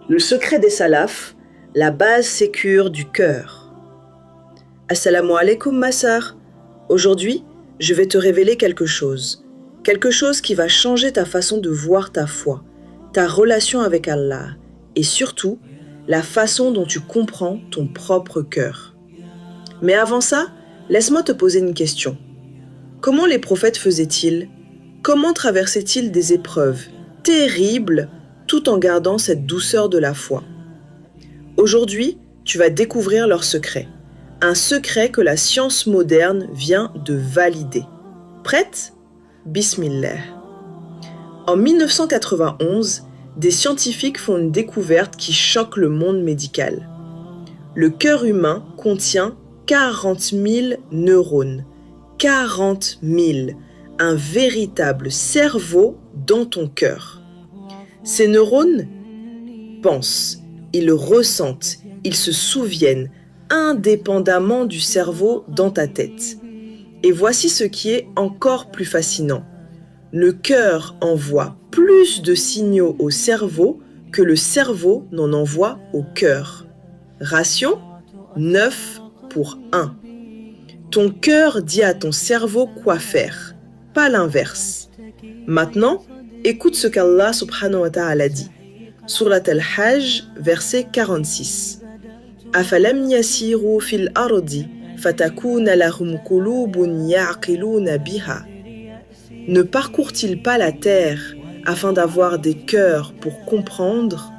Le secret des salafs, la base sécure du cœur. Assalamu alaikum ma sœur. Aujourd'hui, je vais te révéler quelque chose. Quelque chose qui va changer ta façon de voir ta foi, ta relation avec Allah et surtout, la façon dont tu comprends ton propre cœur. Mais avant ça, laisse-moi te poser une question. Comment les prophètes faisaient-ils? Comment traversaient-ils des épreuves terribles tout en gardant cette douceur de la foi? Aujourd'hui, tu vas découvrir leur secret. Un secret que la science moderne vient de valider. Prête? Bismillah. En 1991, des scientifiques font une découverte qui choque le monde médical. Le cœur humain contient 40 000 neurones. 40 000. Un véritable cerveau dans ton cœur. Ces neurones pensent, ils ressentent, ils se souviennent indépendamment du cerveau dans ta tête. Et voici ce qui est encore plus fascinant. Le cœur envoie plus de signaux au cerveau que le cerveau n'en envoie au cœur. Ratio 9:1. Ton cœur dit à ton cerveau quoi faire, pas l'inverse. Maintenant, écoute ce qu'Allah subhanahu wa ta'ala dit. Surat al-Hajj, verset 46. Afalam yasiru fil ardi fatakuna lahum qulubun ya'qiluna biha. Ne parcourt-il pas la terre afin d'avoir des cœurs pour comprendre?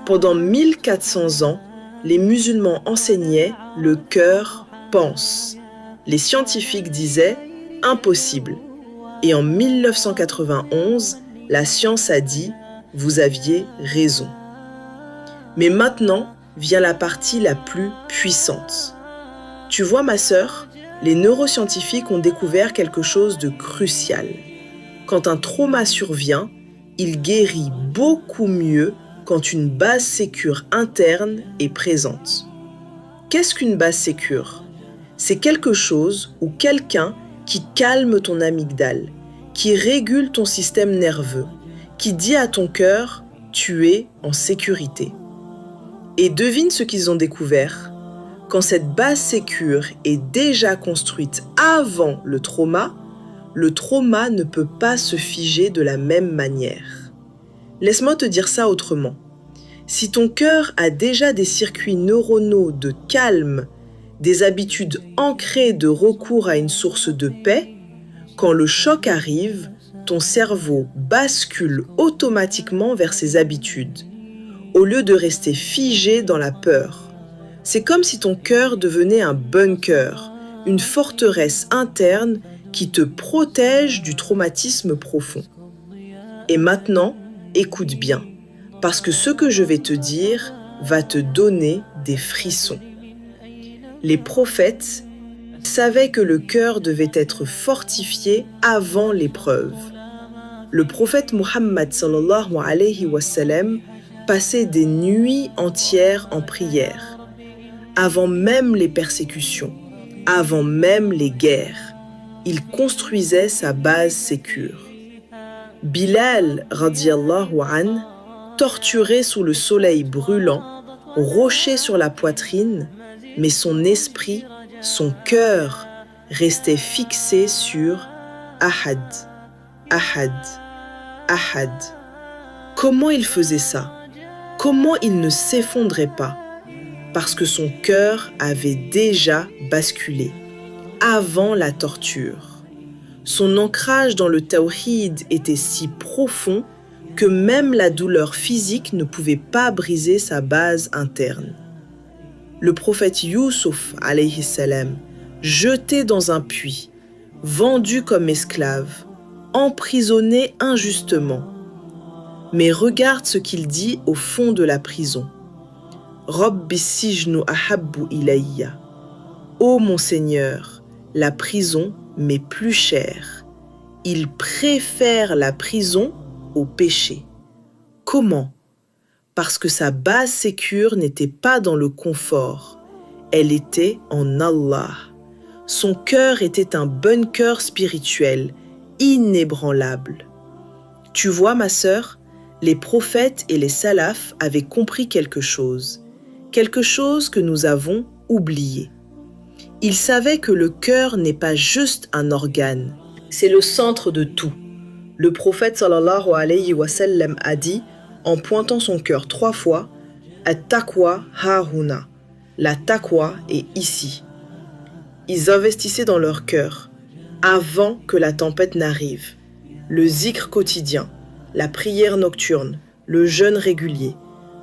Pendant 1400 ans, les musulmans enseignaient le cœur pense. Les scientifiques disaient impossible. Et en 1991, la science a dit vous aviez raison. Mais maintenant vient la partie la plus puissante. Tu vois ma sœur, les neuroscientifiques ont découvert quelque chose de crucial. Quand un trauma survient, il guérit beaucoup mieux quand une base sécure interne est présente. Qu'est-ce qu'une base sécure? C'est quelque chose ou quelqu'un qui calme ton amygdale, qui régule ton système nerveux, qui dit à ton cœur « tu es en sécurité ». Et devine ce qu'ils ont découvert. Quand cette base sécure est déjà construite avant le trauma ne peut pas se figer de la même manière. Laisse-moi te dire ça autrement. Si ton cœur a déjà des circuits neuronaux de calme, des habitudes ancrées de recours à une source de paix, quand le choc arrive, ton cerveau bascule automatiquement vers ses habitudes, au lieu de rester figé dans la peur. C'est comme si ton cœur devenait un bunker, une forteresse interne qui te protège du traumatisme profond. Et maintenant, écoute bien, parce que ce que je vais te dire va te donner des frissons. Les prophètes savaient que le cœur devait être fortifié avant l'épreuve. Le prophète Muhammad sallallahu alayhi wa sallam passait des nuits entières en prière, avant même les persécutions, avant même les guerres. Il construisait sa base sécure. Bilal radiyallahu an, torturé sous le soleil brûlant, roché sur la poitrine, mais son esprit, son cœur restait fixé sur Ahad, Ahad, Ahad. Comment il faisait ça? Comment il ne s'effondrait pas? Parce que son cœur avait déjà basculé, avant la torture. Son ancrage dans le tawhid était si profond que même la douleur physique ne pouvait pas briser sa base interne. Le prophète Youssouf, alayhi salam, jeté dans un puits, vendu comme esclave, emprisonné injustement. Mais regarde ce qu'il dit au fond de la prison. Rabbi sijnu ahabbu ilayya. Ô mon Seigneur, la prison m'est plus chère. Il préfère la prison au péché. Comment? Parce que sa base sécure n'était pas dans le confort, elle était en Allah. Son cœur était un bunker spirituel, inébranlable. Tu vois, ma sœur, les prophètes et les salafs avaient compris quelque chose que nous avons oublié. Ils savaient que le cœur n'est pas juste un organe, c'est le centre de tout. Le prophète sallallahu alayhi wa sallam a dit, en pointant son cœur 3 fois, « At-taqwa hahuna » la taqwa est ici. Ils investissaient dans leur cœur, avant que la tempête n'arrive. Le zikr quotidien, la prière nocturne, le jeûne régulier.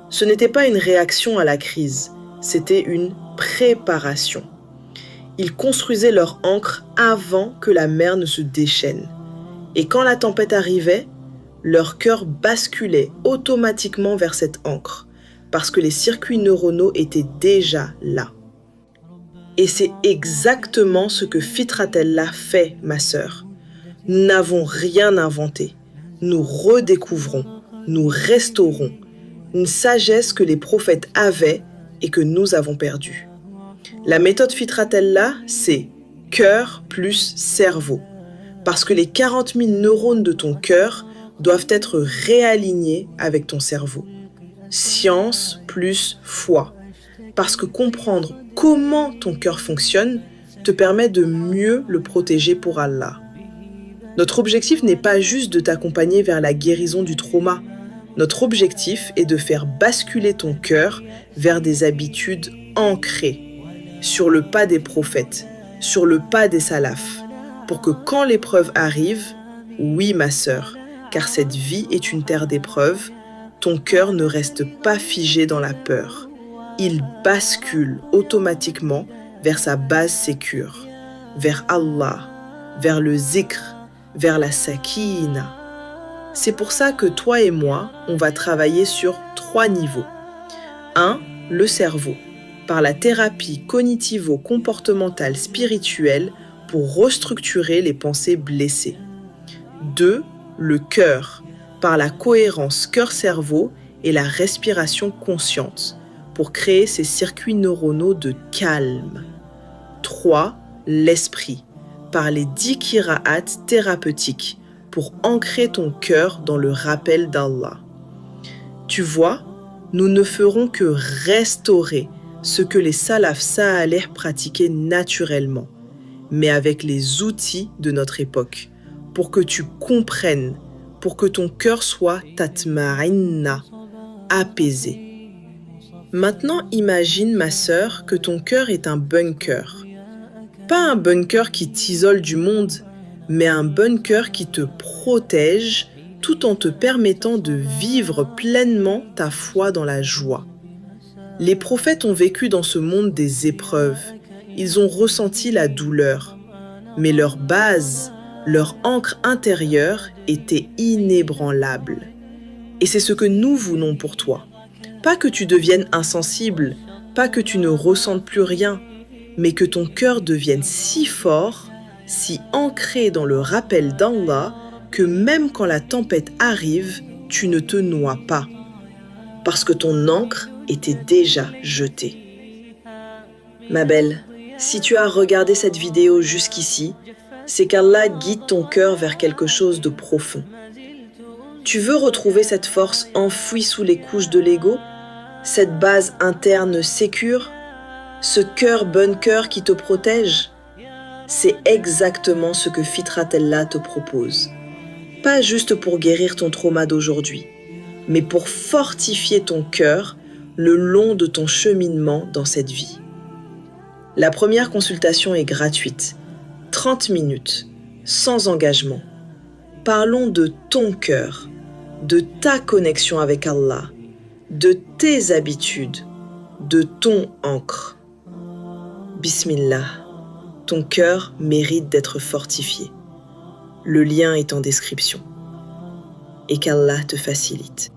Ce n'était pas une réaction à la crise, c'était une préparation. Ils construisaient leur ancre avant que la mer ne se déchaîne. Et quand la tempête arrivait, leur cœur basculait automatiquement vers cette ancre, parce que les circuits neuronaux étaient déjà là. Et c'est exactement ce que Fitratallah fait, ma sœur. Nous n'avons rien inventé. Nous redécouvrons, nous restaurons une sagesse que les prophètes avaient et que nous avons perdue. La méthode Fitratallah, c'est cœur plus cerveau. Parce que les 40 000 neurones de ton cœur doivent être réalignés avec ton cerveau. Science plus foi. Parce que comprendre comment ton cœur fonctionne te permet de mieux le protéger pour Allah. Notre objectif n'est pas juste de t'accompagner vers la guérison du trauma. Notre objectif est de faire basculer ton cœur vers des habitudes ancrées, sur le pas des prophètes, sur le pas des salafs, pour que quand l'épreuve arrive, oui ma sœur, car cette vie est une terre d'épreuves, ton cœur ne reste pas figé dans la peur. Il bascule automatiquement vers sa base sécure, vers Allah, vers le zikr, vers la sakina. C'est pour ça que toi et moi, on va travailler sur 3 niveaux. 1. Le cerveau, par la thérapie cognitivo-comportementale spirituelle pour restructurer les pensées blessées. 2. Le cœur, par la cohérence cœur-cerveau et la respiration consciente, pour créer ces circuits neuronaux de calme. 3. L'esprit, par les 10 qira'at thérapeutiques, pour ancrer ton cœur dans le rappel d'Allah. Tu vois, nous ne ferons que restaurer ce que les salafs salih pratiquaient naturellement, mais avec les outils de notre époque, pour que tu comprennes, pour que ton cœur soit tatma'inna, apaisé. Maintenant, imagine, ma sœur, que ton cœur est un bunker. Pas un bunker qui t'isole du monde, mais un bunker qui te protège tout en te permettant de vivre pleinement ta foi dans la joie. Les prophètes ont vécu dans ce monde des épreuves. Ils ont ressenti la douleur. Mais leur base, leur ancre intérieure était inébranlable. Et c'est ce que nous voulons pour toi. Pas que tu deviennes insensible, pas que tu ne ressentes plus rien, mais que ton cœur devienne si fort, si ancré dans le rappel d'Allah, que même quand la tempête arrive, tu ne te noies pas. Parce que ton ancre était déjà jetée. Ma belle, si tu as regardé cette vidéo jusqu'ici, c'est qu'Allah guide ton cœur vers quelque chose de profond. Tu veux retrouver cette force enfouie sous les couches de l'ego, cette base interne sécure, ce cœur bunker qui te protège? C'est exactement ce que Fitratallah te propose. Pas juste pour guérir ton trauma d'aujourd'hui, mais pour fortifier ton cœur le long de ton cheminement dans cette vie. La première consultation est gratuite, 30 minutes, sans engagement. Parlons de ton cœur, de ta connexion avec Allah, de tes habitudes, de ton ancre. Bismillah, ton cœur mérite d'être fortifié. Le lien est en description. Et qu'Allah te facilite.